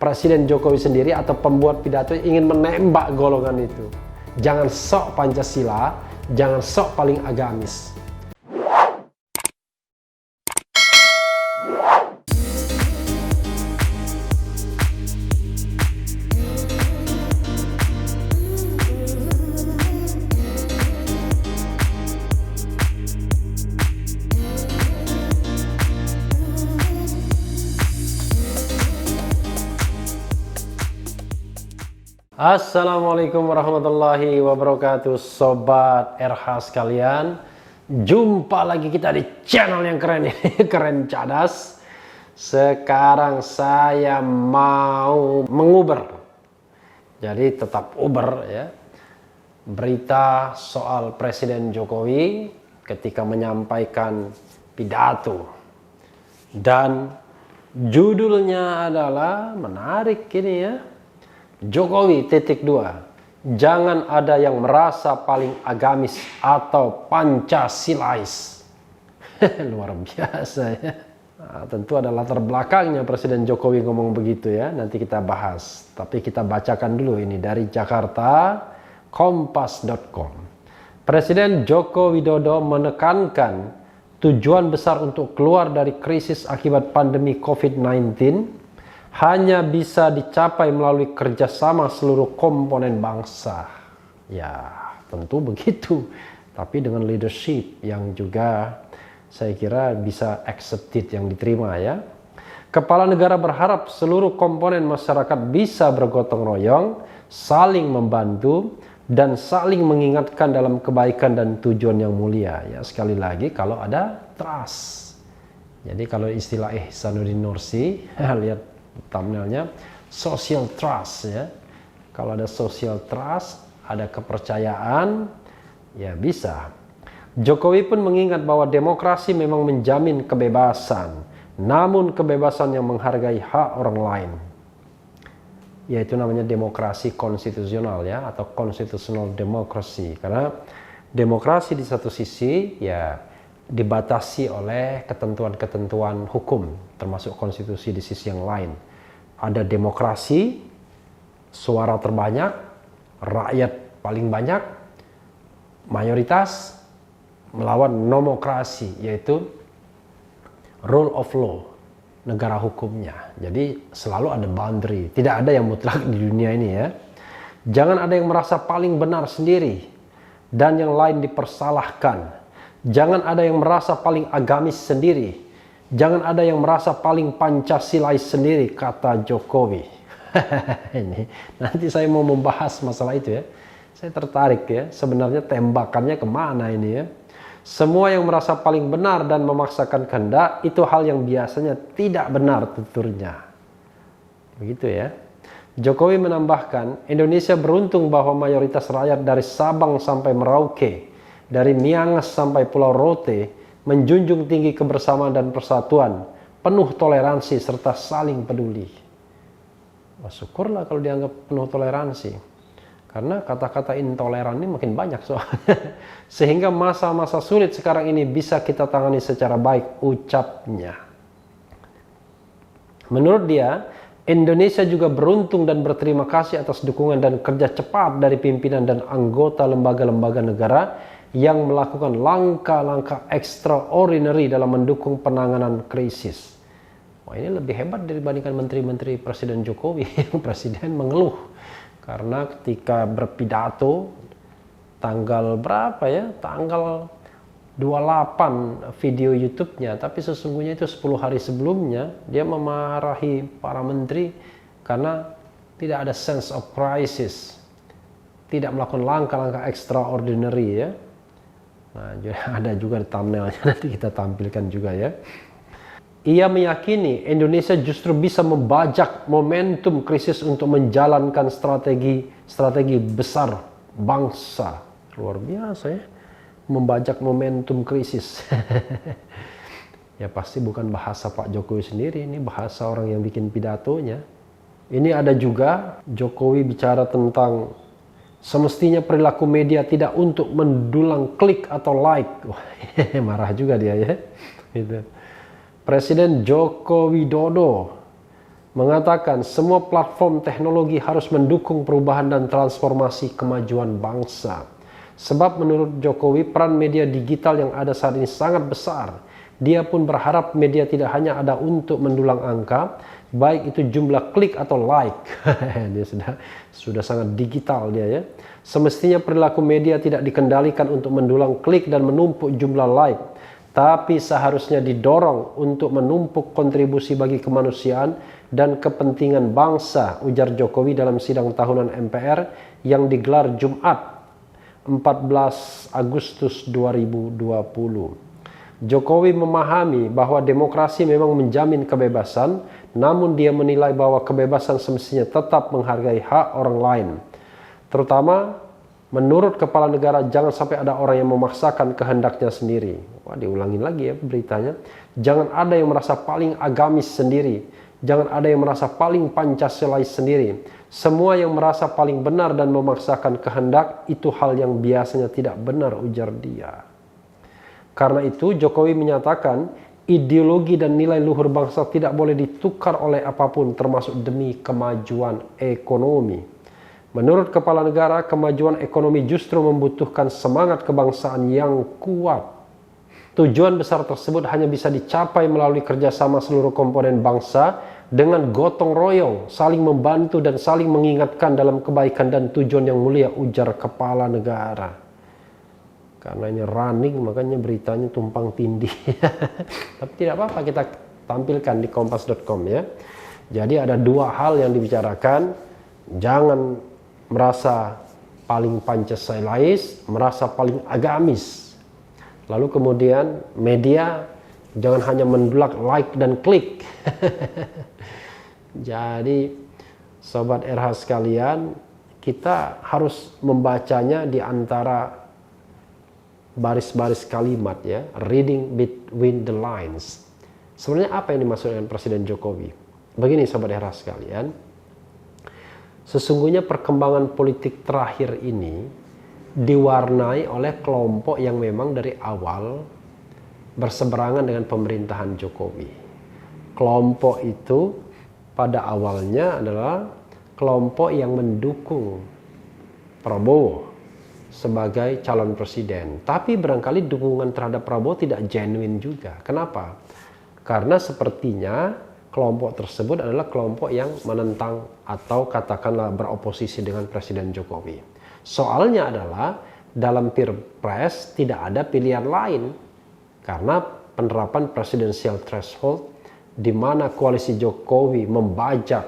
Presiden Jokowi sendiri atau pembuat pidato ingin menembak golongan itu. Jangan sok Pancasila, jangan sok paling agamis. Assalamualaikum warahmatullahi wabarakatuh, Sobat RH sekalian. Jumpa lagi kita di channel yang keren ini, Keren Cadas. Sekarang saya mau menguber, jadi tetap uber ya, berita soal Presiden Jokowi ketika menyampaikan pidato. Dan judulnya adalah menarik ini ya, Jokowi .2, jangan ada yang merasa paling agamis atau Pancasilais. Luar biasa ya. Nah, tentu ada latar belakangnya Presiden Jokowi ngomong begitu ya, nanti kita bahas. Tapi kita bacakan dulu ini dari Jakarta, kompas.com. Presiden Joko Widodo menekankan tujuan besar untuk keluar dari krisis akibat pandemi COVID-19 hanya bisa dicapai melalui kerjasama seluruh komponen bangsa. Ya, tentu begitu. Tapi dengan leadership yang juga saya kira bisa accepted, yang diterima ya. Kepala negara berharap seluruh komponen masyarakat bisa bergotong royong, saling membantu, dan saling mengingatkan dalam kebaikan dan tujuan yang mulia. Ya, sekali lagi kalau ada trust. Jadi kalau istilah Ihsanuddin Nursi, lihat thumbnailnya, social trust ya. Kalau ada social trust, ada kepercayaan, ya bisa. Jokowi pun mengingat bahwa demokrasi memang menjamin kebebasan, namun kebebasan yang menghargai hak orang lain, yaitu namanya demokrasi konstitusional ya, atau constitutional democracy. Karena demokrasi di satu sisi ya dibatasi oleh ketentuan-ketentuan hukum, termasuk konstitusi di sisi yang lain. Ada demokrasi, suara terbanyak, rakyat paling banyak, mayoritas, melawan nomokrasi, yaitu rule of law, negara hukumnya. Jadi selalu ada boundary, tidak ada yang mutlak di dunia ini ya. Jangan ada yang merasa paling benar sendiri dan yang lain dipersalahkan. Jangan ada yang merasa paling agamis sendiri. Jangan ada yang merasa paling Pancasilais sendiri, kata Jokowi. Ini nanti saya mau membahas masalah itu ya. Saya tertarik ya, sebenarnya tembakannya kemana ini ya. Semua yang merasa paling benar dan memaksakan kehendak, itu hal yang biasanya tidak benar tuturnya. Begitu ya. Jokowi menambahkan, Indonesia beruntung bahwa mayoritas rakyat dari Sabang sampai Merauke, dari Miangas sampai Pulau Rote, menjunjung tinggi kebersamaan dan persatuan, penuh toleransi serta saling peduli. Wah, syukurlah kalau dianggap penuh toleransi, karena kata-kata intoleran ini makin banyak soalnya. Sehingga masa-masa sulit sekarang ini bisa kita tangani secara baik, ucapnya. Menurut dia, Indonesia juga beruntung dan berterima kasih atas dukungan dan kerja cepat dari pimpinan dan anggota lembaga-lembaga negara yang melakukan langkah-langkah extraordinary dalam mendukung penanganan krisis. Wah, ini lebih hebat dibandingkan menteri-menteri Presiden Jokowi. Presiden mengeluh karena ketika berpidato tanggal berapa ya? Tanggal 28 video YouTube-nya, tapi sesungguhnya itu 10 hari sebelumnya dia memarahi para menteri karena tidak ada sense of crisis, tidak melakukan langkah-langkah extraordinary ya. Nah, ada juga di thumbnailnya, nanti kita tampilkan juga ya. Ia meyakini Indonesia justru bisa membajak momentum krisis untuk menjalankan strategi besar bangsa. Luar biasa ya, membajak momentum krisis. Ya pasti bukan bahasa Pak Jokowi sendiri, ini bahasa orang yang bikin pidatonya. Ini ada juga Jokowi bicara tentang semestinya perilaku media tidak untuk mendulang klik atau like. Wah, marah juga dia ya. Gitu. Presiden Joko Widodo mengatakan semua platform teknologi harus mendukung perubahan dan transformasi kemajuan bangsa. Sebab menurut Jokowi, peran media digital yang ada saat ini sangat besar. Dia pun berharap media tidak hanya ada untuk mendulang angka, baik itu jumlah klik atau like. Dia sudah sangat digital dia ya. Semestinya perilaku media tidak dikendalikan untuk mendulang klik dan menumpuk jumlah like, tapi seharusnya didorong untuk menumpuk kontribusi bagi kemanusiaan dan kepentingan bangsa, ujar Jokowi dalam sidang tahunan MPR yang digelar Jumat 14 Agustus 2020. Jokowi memahami bahwa demokrasi memang menjamin kebebasan, namun dia menilai bahwa kebebasan semestinya tetap menghargai hak orang lain. Terutama, menurut kepala negara, jangan sampai ada orang yang memaksakan kehendaknya sendiri. Wah, diulangin lagi ya beritanya. Jangan ada yang merasa paling agamis sendiri. Jangan ada yang merasa paling Pancasilais sendiri. Semua yang merasa paling benar dan memaksakan kehendak, itu hal yang biasanya tidak benar, ujar dia. Karena itu, Jokowi menyatakan ideologi dan nilai luhur bangsa tidak boleh ditukar oleh apapun, termasuk demi kemajuan ekonomi. Menurut kepala negara, kemajuan ekonomi justru membutuhkan semangat kebangsaan yang kuat. Tujuan besar tersebut hanya bisa dicapai melalui kerjasama seluruh komponen bangsa dengan gotong royong, saling membantu dan saling mengingatkan dalam kebaikan dan tujuan yang mulia, ujar kepala negara. Karena ini running, makanya beritanya tumpang tindih. Tapi tidak apa-apa, kita tampilkan di kompas.com ya. Jadi ada dua hal yang dibicarakan. Jangan merasa paling Pancasilais, merasa paling agamis. Lalu kemudian media jangan hanya mendulang like dan klik. Jadi Sobat RH sekalian, kita harus membacanya di antara baris-baris kalimat ya, reading between the lines. Sebenarnya apa yang dimaksud dengan Presiden Jokowi? Begini Sobat RH sekalian, sesungguhnya perkembangan politik terakhir ini diwarnai oleh kelompok yang memang dari awal berseberangan dengan pemerintahan Jokowi. Kelompok itu pada awalnya adalah kelompok yang mendukung Prabowo sebagai calon presiden. Tapi barangkali dukungan terhadap Prabowo tidak genuine juga. Kenapa? Karena sepertinya kelompok tersebut adalah kelompok yang menentang atau katakanlah beroposisi dengan Presiden Jokowi. Soalnya adalah dalam Pilpres tidak ada pilihan lain. Karena penerapan presidensial threshold di mana koalisi Jokowi membajak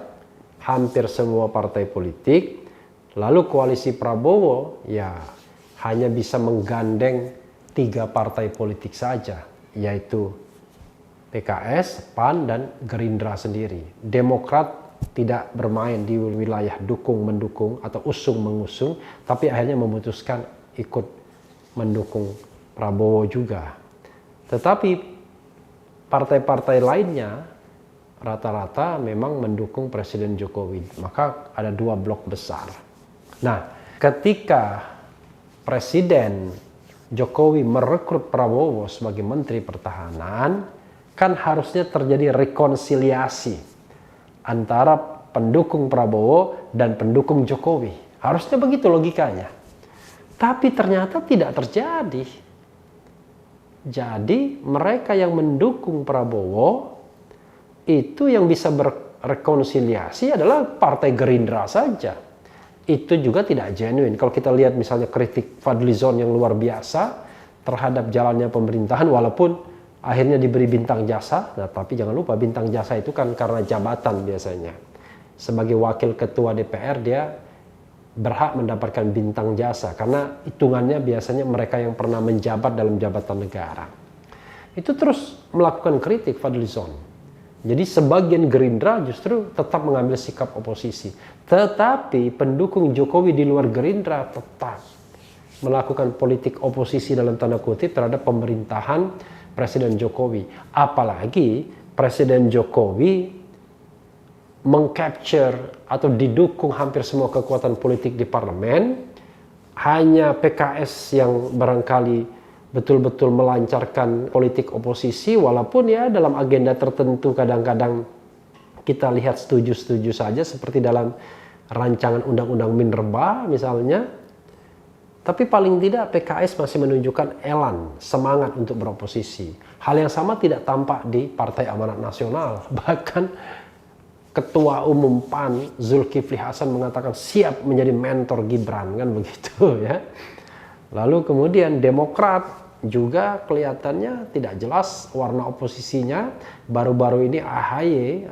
hampir semua partai politik, lalu koalisi Prabowo ya hanya bisa menggandeng 3 partai politik saja, yaitu PKS, PAN, dan Gerindra sendiri. Demokrat tidak bermain di wilayah dukung-mendukung atau usung-mengusung, tapi akhirnya memutuskan ikut mendukung Prabowo juga. Tetapi partai-partai lainnya rata-rata memang mendukung Presiden Jokowi. Maka ada 2 blok besar. Nah, ketika Presiden Jokowi merekrut Prabowo sebagai Menteri Pertahanan, kan harusnya terjadi rekonsiliasi antara pendukung Prabowo dan pendukung Jokowi. Harusnya begitu logikanya. Tapi ternyata tidak terjadi. Jadi mereka yang mendukung Prabowo itu yang bisa berrekonsiliasi adalah Partai Gerindra saja. Itu juga tidak genuine. Kalau kita lihat misalnya kritik Fadlizon yang luar biasa terhadap jalannya pemerintahan, walaupun akhirnya diberi bintang jasa. Nah, tapi jangan lupa bintang jasa itu kan karena jabatan biasanya. Sebagai wakil ketua DPR dia berhak mendapatkan bintang jasa karena hitungannya biasanya mereka yang pernah menjabat dalam jabatan negara. Itu terus melakukan kritik Fadlizon. Jadi sebagian Gerindra justru tetap mengambil sikap oposisi. Tetapi pendukung Jokowi di luar Gerindra tetap melakukan politik oposisi dalam tanda kutip terhadap pemerintahan Presiden Jokowi. Apalagi Presiden Jokowi mengcapture atau didukung hampir semua kekuatan politik di parlemen. Hanya PKS yang barangkali betul-betul melancarkan politik oposisi, walaupun ya dalam agenda tertentu kadang-kadang kita lihat setuju-setuju saja seperti dalam rancangan undang-undang Minerba misalnya. Tapi paling tidak PKS masih menunjukkan elan, semangat untuk beroposisi. Hal yang sama tidak tampak di Partai Amanat Nasional. Bahkan Ketua Umum PAN Zulkifli Hasan mengatakan siap menjadi mentor Gibran, kan begitu ya. Lalu kemudian Demokrat juga kelihatannya tidak jelas warna oposisinya. Baru-baru ini AHY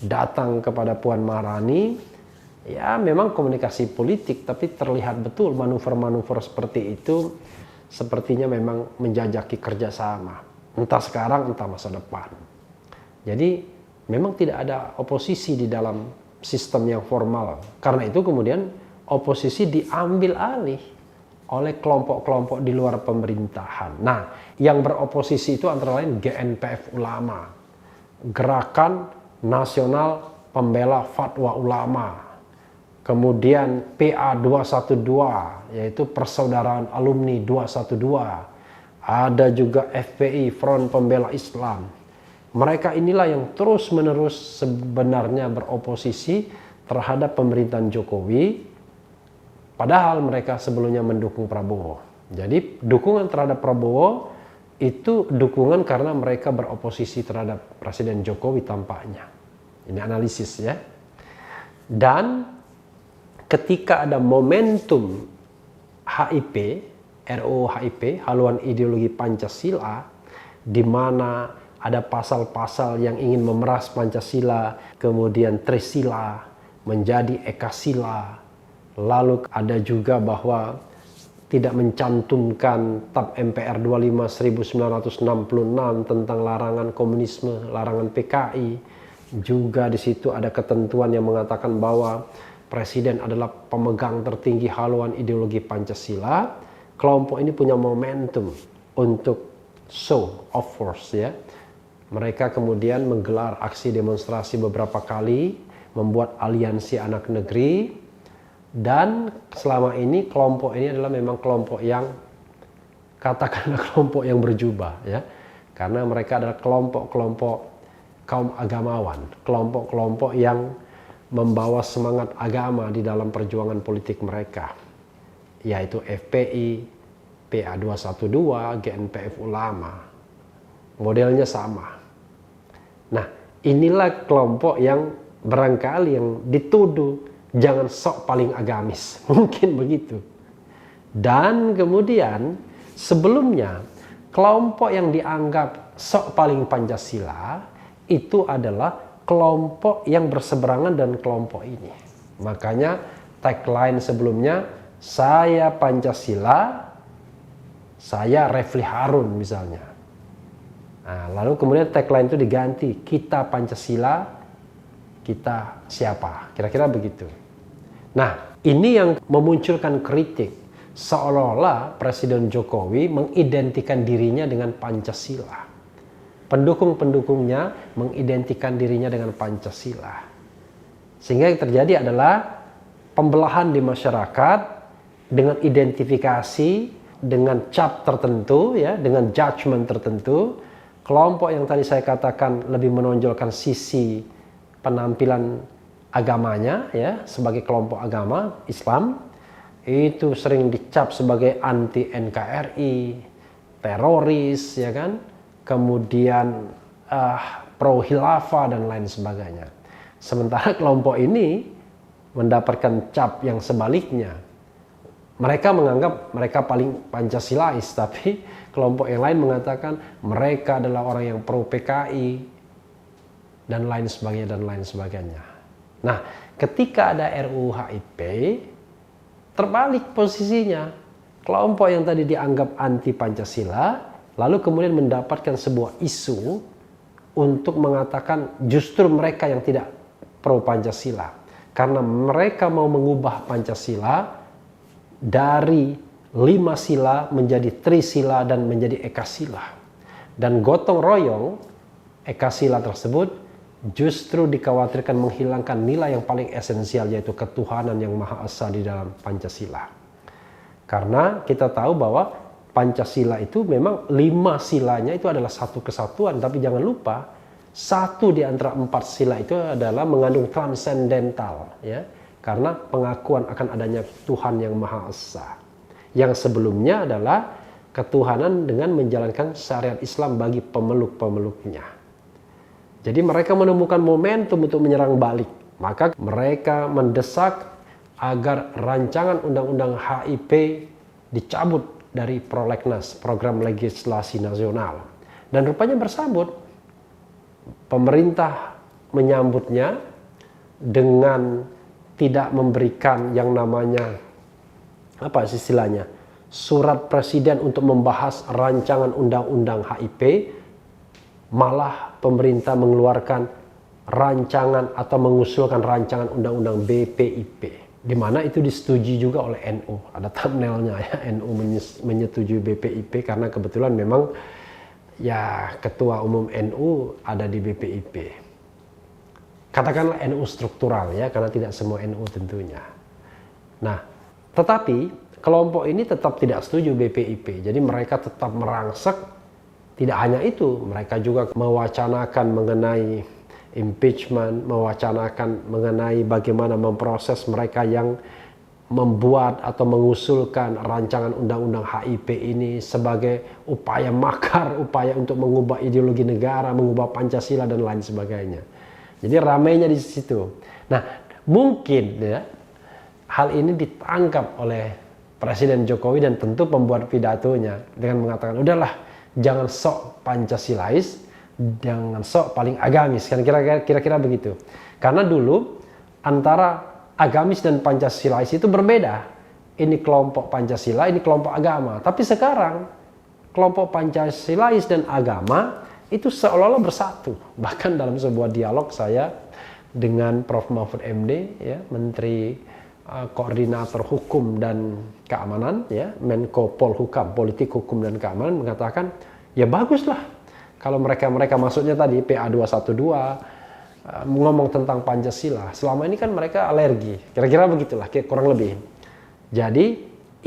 datang kepada Puan Maharani. Ya memang komunikasi politik, tapi terlihat betul manuver-manuver seperti itu sepertinya memang menjajaki kerjasama. Entah sekarang, entah masa depan. Jadi memang tidak ada oposisi di dalam sistem yang formal. Karena itu kemudian oposisi diambil alih oleh kelompok-kelompok di luar pemerintahan. Nah, yang beroposisi itu antara lain GNPF Ulama, Gerakan Nasional Pembela Fatwa Ulama, kemudian PA212, yaitu Persaudaraan Alumni 212. Ada juga FPI, Front Pembela Islam. Mereka inilah yang terus-menerus sebenarnya beroposisi terhadap pemerintahan Jokowi, padahal mereka sebelumnya mendukung Prabowo. Jadi dukungan terhadap Prabowo itu dukungan karena mereka beroposisi terhadap Presiden Jokowi tampaknya. Ini analisis ya. Dan ketika ada momentum HIP, RUU HIP, haluan ideologi Pancasila, di mana ada pasal-pasal yang ingin memeras Pancasila, kemudian Trisila menjadi Ekasila, lalu ada juga bahwa tidak mencantumkan TAP MPR 25/1966 tentang larangan komunisme, larangan PKI. Juga di situ ada ketentuan yang mengatakan bahwa Presiden adalah pemegang tertinggi haluan ideologi Pancasila. Kelompok ini punya momentum untuk show of force ya. Mereka kemudian menggelar aksi demonstrasi beberapa kali, membuat aliansi anak negeri, dan selama ini kelompok ini adalah memang kelompok yang katakanlah kelompok yang berjubah ya. Karena mereka adalah kelompok-kelompok kaum agamawan, kelompok-kelompok yang membawa semangat agama di dalam perjuangan politik mereka, yaitu FPI, PA212, GNPF Ulama. Modelnya sama. Nah, inilah kelompok yang barangkali yang dituduh jangan sok paling agamis. Mungkin begitu. Dan kemudian sebelumnya kelompok yang dianggap sok paling Pancasila itu adalah kelompok yang berseberangan dan kelompok ini. Makanya tagline sebelumnya, saya Pancasila, saya Refli Harun misalnya. Nah, lalu kemudian tagline itu diganti, kita Pancasila, kita siapa? Kira-kira begitu. Nah, ini yang memunculkan kritik. Seolah-olah Presiden Jokowi mengidentikan dirinya dengan Pancasila. Pendukung-pendukungnya mengidentikan dirinya dengan Pancasila. Sehingga yang terjadi adalah pembelahan di masyarakat dengan identifikasi, dengan cap tertentu, ya, dengan judgement tertentu. Kelompok yang tadi saya katakan lebih menonjolkan sisi penampilan agamanya, ya, sebagai kelompok agama Islam, itu sering dicap sebagai anti NKRI, teroris, ya kan? Kemudian pro khilafah dan lain sebagainya. Sementara kelompok ini mendapatkan cap yang sebaliknya. Mereka menganggap mereka paling Pancasilais, tapi kelompok yang lain mengatakan mereka adalah orang yang pro PKI dan lain sebagainya dan lain sebagainya. Nah, ketika ada RUU HIP, terbalik posisinya. Kelompok yang tadi dianggap anti Pancasila lalu kemudian mendapatkan sebuah isu untuk mengatakan justru mereka yang tidak pro Pancasila. Karena mereka mau mengubah Pancasila dari 5 sila menjadi Trisila dan menjadi Ekasila. Dan gotong royong Ekasila tersebut justru dikhawatirkan menghilangkan nilai yang paling esensial, yaitu ketuhanan yang Maha Esa di dalam Pancasila. Karena kita tahu bahwa Pancasila itu memang 5 silanya itu adalah satu kesatuan, tapi jangan lupa Satu di antara 4 sila itu adalah mengandung transendental, ya, karena pengakuan akan adanya Tuhan yang Maha Esa. Yang sebelumnya adalah ketuhanan dengan menjalankan syariat Islam bagi pemeluk-pemeluknya. Jadi mereka menemukan momentum untuk menyerang balik. Maka mereka mendesak agar rancangan undang-undang HIP dicabut dari prolegnas, program legislasi nasional. Dan rupanya bersambut. Pemerintah menyambutnya dengan tidak memberikan yang namanya apa istilahnya, surat presiden untuk membahas rancangan undang-undang HIP, malah pemerintah mengeluarkan rancangan atau mengusulkan rancangan undang-undang BPIP, di mana itu disetujui juga oleh NU. Ada thumbnailnya ya, NU menyetujui BPIP karena kebetulan memang ya ketua umum NU ada di BPIP. Katakanlah NU struktural ya, karena tidak semua NU tentunya. Nah, tetapi kelompok ini tetap tidak setuju BPIP. Jadi mereka tetap merangsek. Tidak hanya itu, mereka juga mewacanakan mengenai impeachment, mewacanakan mengenai bagaimana memproses mereka yang membuat atau mengusulkan rancangan undang-undang HIP ini sebagai upaya makar, upaya untuk mengubah ideologi negara, mengubah Pancasila dan lain sebagainya. Jadi ramainya di situ. Nah, mungkin ya hal ini ditangkap oleh Presiden Jokowi dan tentu pembuat pidatonya dengan mengatakan, udahlah jangan sok Pancasilais, jangan sok paling agamis, kan kira-kira begitu. Karena dulu antara agamis dan Pancasilais itu berbeda. Ini kelompok Pancasila, ini kelompok agama. Tapi sekarang kelompok Pancasilais dan agama itu seolah-olah bersatu. Bahkan dalam sebuah dialog saya dengan Prof. Mahfud MD, ya, Menteri Koordinator Hukum dan Keamanan, ya, Menko Polhukam, Politik Hukum dan Keamanan, mengatakan, ya baguslah kalau mereka maksudnya tadi PA 212 ngomong tentang Pancasila. Selama ini kan mereka alergi, kira-kira begitulah, kurang lebih. Jadi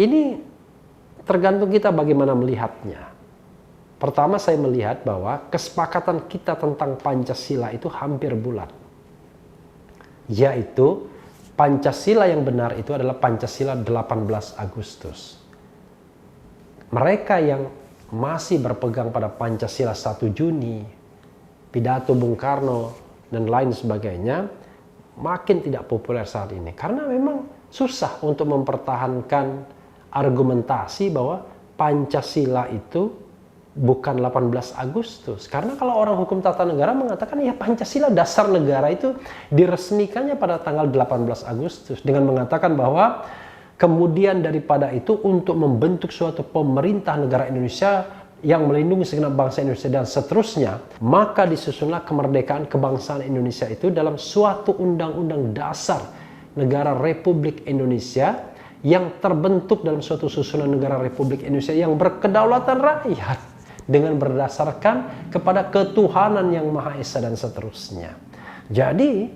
ini tergantung kita bagaimana melihatnya. Pertama, saya melihat bahwa kesepakatan kita tentang Pancasila itu hampir bulat, yaitu Pancasila yang benar itu adalah Pancasila 18 Agustus. Mereka yang masih berpegang pada Pancasila 1 Juni, pidato Bung Karno, dan lain sebagainya, makin tidak populer saat ini. Karena memang susah untuk mempertahankan argumentasi bahwa Pancasila itu bukan 18 Agustus. Karena kalau orang hukum tata negara mengatakan, ya Pancasila dasar negara itu diresmikannya pada tanggal 18 Agustus. Dengan mengatakan bahwa kemudian daripada itu untuk membentuk suatu pemerintah negara Indonesia yang melindungi segenap bangsa Indonesia dan seterusnya, maka disusunlah kemerdekaan kebangsaan Indonesia itu dalam suatu undang-undang dasar negara Republik Indonesia yang terbentuk dalam suatu susunan negara Republik Indonesia yang berkedaulatan rakyat dengan berdasarkan kepada ketuhanan yang Maha Esa dan seterusnya. Jadi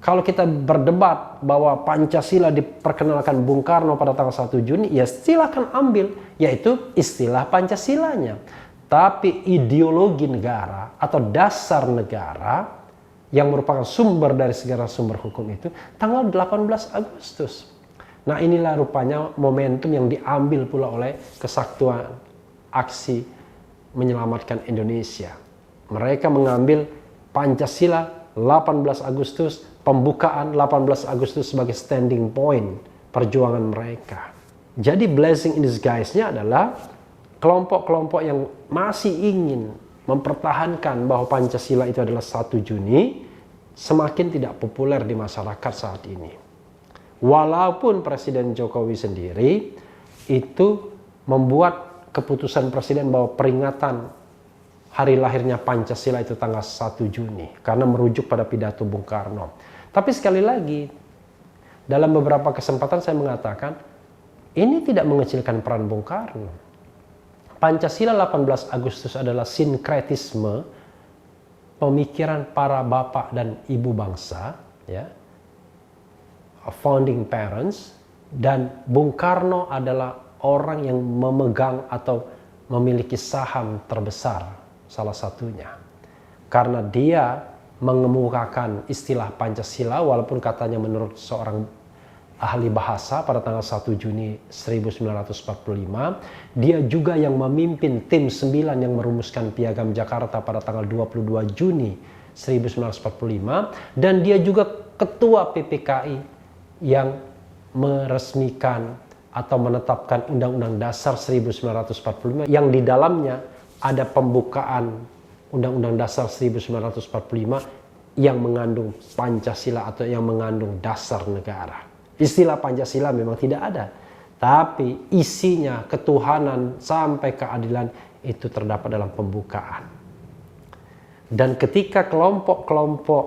kalau kita berdebat bahwa Pancasila diperkenalkan Bung Karno pada tanggal 1 Juni, ya silakan ambil, yaitu istilah Pancasilanya. Tapi ideologi negara atau dasar negara yang merupakan sumber dari segala sumber hukum itu tanggal 18 Agustus. Nah, inilah rupanya momentum yang diambil pula oleh Kesatuan Aksi Menyelamatkan Indonesia. Mereka mengambil Pancasila 18 Agustus, pembukaan 18 Agustus sebagai standing point perjuangan mereka. Jadi blessing in disguise-nya adalah kelompok-kelompok yang masih ingin mempertahankan bahwa Pancasila itu adalah 1 Juni semakin tidak populer di masyarakat saat ini. Walaupun Presiden Jokowi sendiri itu membuat keputusan Presiden bahwa peringatan hari lahirnya Pancasila itu tanggal 1 Juni karena merujuk pada pidato Bung Karno. Tapi sekali lagi, dalam beberapa kesempatan saya mengatakan, ini tidak mengecilkan peran Bung Karno. Pancasila 18 Agustus adalah sinkretisme pemikiran para bapak dan ibu bangsa, ya, founding parents, dan Bung Karno adalah orang yang memegang atau memiliki saham terbesar, salah satunya. karena dia mengemukakan istilah Pancasila walaupun katanya menurut seorang ahli bahasa pada tanggal 1 Juni 1945, dia juga yang memimpin tim 9 yang merumuskan Piagam Jakarta pada tanggal 22 Juni 1945, dan dia juga ketua PPKI yang meresmikan atau menetapkan Undang-Undang Dasar 1945 yang di dalamnya ada pembukaan Undang-Undang Dasar 1945 yang mengandung Pancasila atau yang mengandung dasar negara. Istilah Pancasila memang tidak ada, tapi isinya ketuhanan sampai keadilan itu terdapat dalam pembukaan. Dan ketika kelompok-kelompok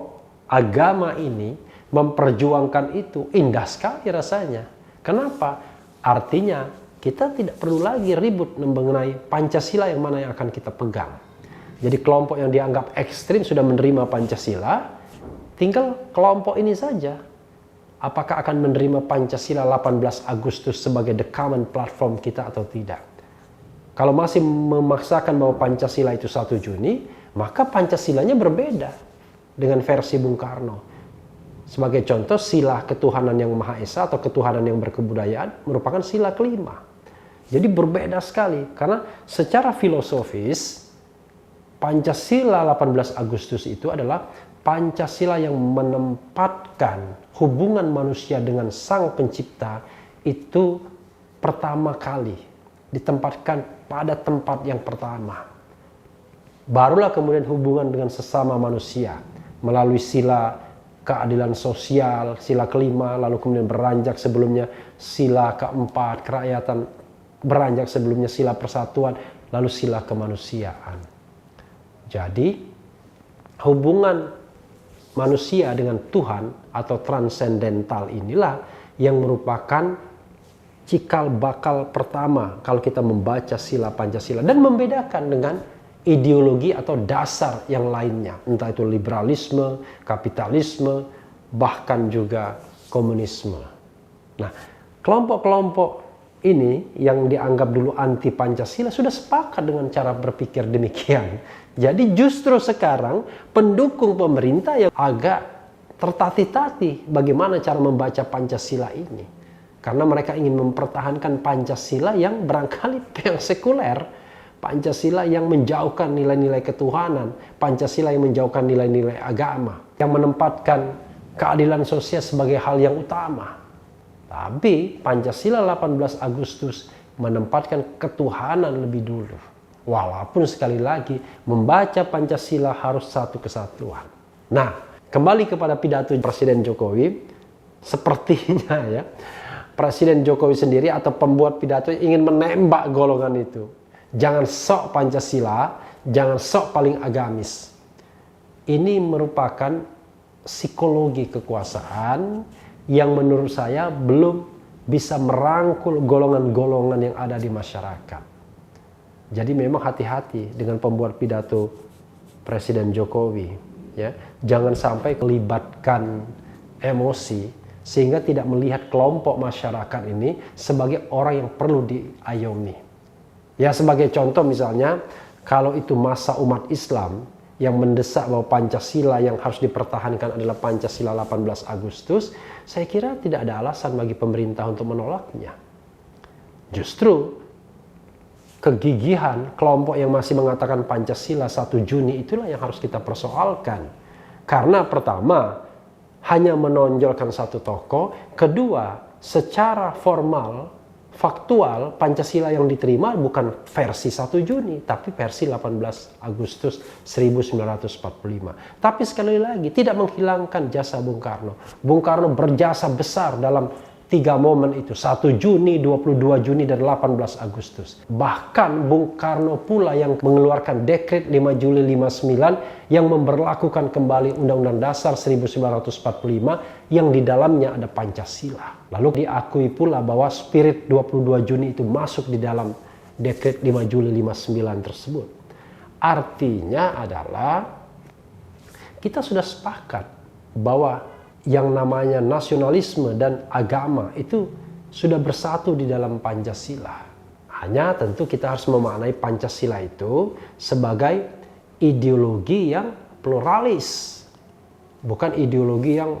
agama ini memperjuangkan itu, indah sekali rasanya. Kenapa? Artinya kita tidak perlu lagi ribut mengenai Pancasila yang mana yang akan kita pegang. Jadi kelompok yang dianggap ekstrim sudah menerima Pancasila, tinggal kelompok ini saja. Apakah akan menerima Pancasila 18 Agustus sebagai the common platform kita atau tidak? Kalau masih memaksakan bahwa Pancasila itu 1 Juni, maka Pancasilanya berbeda dengan versi Bung Karno. Sebagai contoh, sila ketuhanan yang Maha Esa atau ketuhanan yang berkebudayaan merupakan sila kelima. Jadi berbeda sekali, karena secara filosofis, Pancasila 18 Agustus itu adalah Pancasila yang menempatkan hubungan manusia dengan Sang Pencipta itu pertama kali ditempatkan pada tempat yang pertama. Barulah kemudian hubungan dengan sesama manusia melalui sila keadilan sosial, sila kelima, lalu kemudian beranjak sebelumnya sila keempat, kerakyatan, beranjak sebelumnya sila persatuan, lalu sila kemanusiaan. Jadi hubungan manusia dengan Tuhan atau transendental inilah yang merupakan cikal bakal pertama kalau kita membaca sila Pancasila dan membedakan dengan ideologi atau dasar yang lainnya, entah itu liberalisme, kapitalisme, bahkan juga komunisme. Nah, kelompok-kelompok ini yang dianggap dulu anti Pancasila sudah sepakat dengan cara berpikir demikian. Jadi justru sekarang pendukung pemerintah yang agak tertatih-tatih bagaimana cara membaca Pancasila ini. Karena mereka ingin mempertahankan Pancasila yang barangkali yang sekuler, Pancasila yang menjauhkan nilai-nilai ketuhanan, Pancasila yang menjauhkan nilai-nilai agama, yang menempatkan keadilan sosial sebagai hal yang utama. Tapi Pancasila 18 Agustus menempatkan ketuhanan lebih dulu. Walaupun sekali lagi membaca Pancasila harus satu kesatuan. Nah, kembali kepada pidato Presiden Jokowi, sepertinya ya, Presiden Jokowi sendiri atau pembuat pidato ingin menembak golongan itu. Jangan sok Pancasila, jangan sok paling agamis. Ini merupakan psikologi kekuasaan yang menurut saya belum bisa merangkul golongan-golongan yang ada di masyarakat. Jadi memang hati-hati dengan pembuat pidato Presiden Jokowi, ya. Jangan sampai melibatkan emosi sehingga tidak melihat kelompok masyarakat ini sebagai orang yang perlu diayomi. Ya, sebagai contoh misalnya, kalau itu masa umat Islam yang mendesak bahwa Pancasila yang harus dipertahankan adalah Pancasila 18 Agustus, saya kira tidak ada alasan bagi pemerintah untuk menolaknya. Justru kegigihan kelompok yang masih mengatakan Pancasila 1 Juni itulah yang harus kita persoalkan. Karena pertama, hanya menonjolkan satu tokoh. Kedua, secara formal, faktual, Pancasila yang diterima bukan versi 1 Juni, tapi versi 18 Agustus 1945. Tapi sekali lagi, tidak menghilangkan jasa Bung Karno. Bung Karno berjasa besar dalam 3 momen itu, 1 Juni, 22 Juni, dan 18 Agustus. Bahkan Bung Karno pula yang mengeluarkan dekret 5 Juli 59 yang memberlakukan kembali Undang-Undang Dasar 1945 yang di dalamnya ada Pancasila. Lalu diakui pula bahwa spirit 22 Juni itu masuk di dalam dekret 5 Juli 59 tersebut. Artinya adalah kita sudah sepakat bahwa yang namanya nasionalisme dan agama itu sudah bersatu di dalam Pancasila. Hanya tentu kita harus memaknai Pancasila itu sebagai ideologi yang pluralis, bukan ideologi yang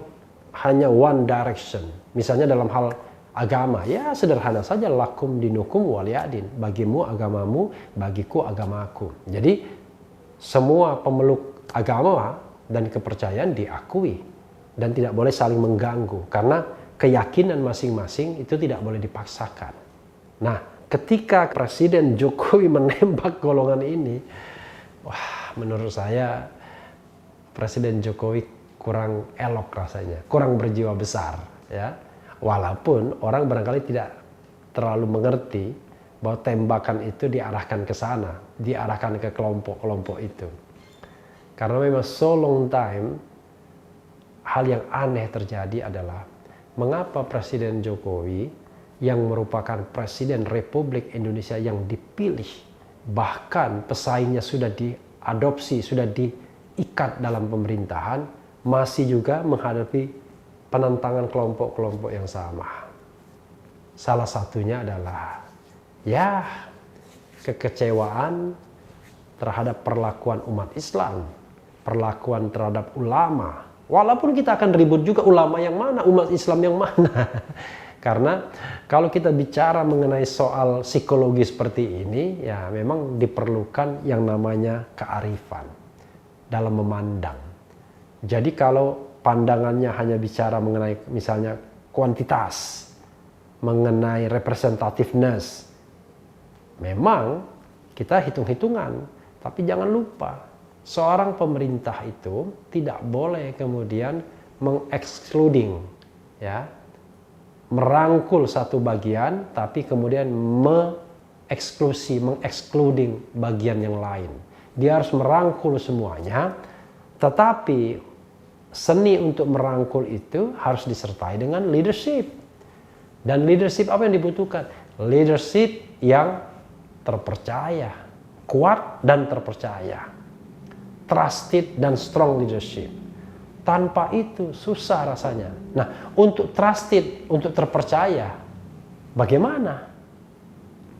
hanya one direction. Misalnya dalam hal agama, ya sederhana saja, lakum dinukum waliyadin, bagimu agamamu, bagiku agamaku. Jadi semua pemeluk agama dan kepercayaan diakui dan tidak boleh saling mengganggu, karena keyakinan masing-masing itu tidak boleh dipaksakan. Nah, ketika Presiden Jokowi menembak golongan ini, wah, menurut saya Presiden Jokowi kurang elok rasanya, kurang berjiwa besar, ya. Walaupun orang barangkali tidak terlalu mengerti bahwa tembakan itu diarahkan ke sana, diarahkan ke kelompok-kelompok itu. Karena memang so long time, hal yang aneh terjadi adalah mengapa Presiden Jokowi yang merupakan Presiden Republik Indonesia yang dipilih, bahkan pesaingnya sudah diadopsi, sudah diikat dalam pemerintahan, masih juga menghadapi penentangan kelompok-kelompok yang sama. Salah satunya adalah ya kekecewaan terhadap perlakuan umat Islam, perlakuan terhadap ulama. Walaupun kita akan ribut juga ulama yang mana, umat Islam yang mana. Karena kalau kita bicara mengenai soal psikologi seperti ini, ya memang diperlukan yang namanya kearifan dalam memandang. Jadi kalau pandangannya hanya bicara mengenai misalnya kuantitas, mengenai representativeness, memang kita hitung-hitungan. Tapi jangan lupa, seorang pemerintah itu tidak boleh kemudian mengekskluding, ya, merangkul satu bagian, tapi kemudian mengekskluding bagian yang lain. Dia harus merangkul semuanya, tetapi seni untuk merangkul itu harus disertai dengan leadership. Dan leadership apa yang dibutuhkan? Leadership yang terpercaya, kuat dan terpercaya. Trusted dan strong leadership. Tanpa itu susah rasanya. Nah, untuk trusted, untuk terpercaya, bagaimana?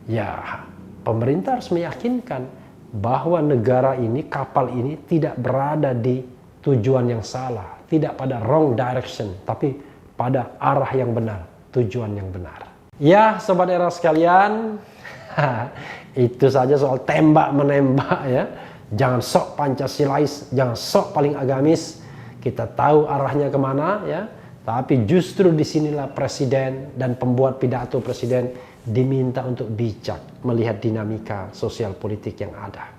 Ya, pemerintah harus meyakinkan bahwa negara ini, kapal ini tidak berada di tujuan yang salah, tidak pada wrong direction, tapi pada arah yang benar, tujuan yang benar. Ya, sobat era sekalian, itu saja soal tembak-menembak, ya. Jangan sok Pancasilais, jangan sok paling agamis. Kita tahu arahnya kemana, ya. Tapi justru disinilah presiden dan pembuat pidato presiden diminta untuk bijak melihat dinamika sosial politik yang ada.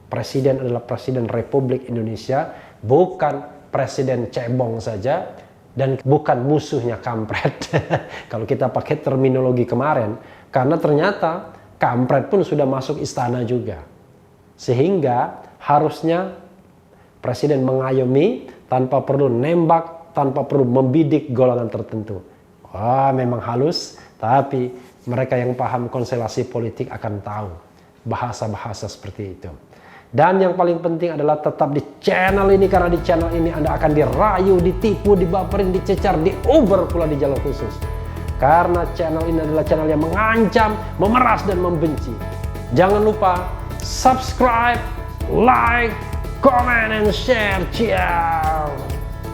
Presiden adalah Presiden Republik Indonesia, bukan presiden cebong saja, dan bukan musuhnya kampret. Kalau kita pakai terminologi kemarin, karena ternyata kampret pun sudah masuk istana juga. Sehingga harusnya presiden mengayomi tanpa perlu nembak, tanpa perlu membidik golongan tertentu. Wah, memang halus, tapi mereka yang paham konstelasi politik akan tahu bahasa-bahasa seperti itu. Dan yang paling penting adalah tetap di channel ini, karena di channel ini Anda akan dirayu, ditipu, dibaperin, dicecar, diuber pula di jalur khusus. Karena channel ini adalah channel yang mengancam, memeras, dan membenci. Jangan lupa subscribe, like, comment, and share. Ciao.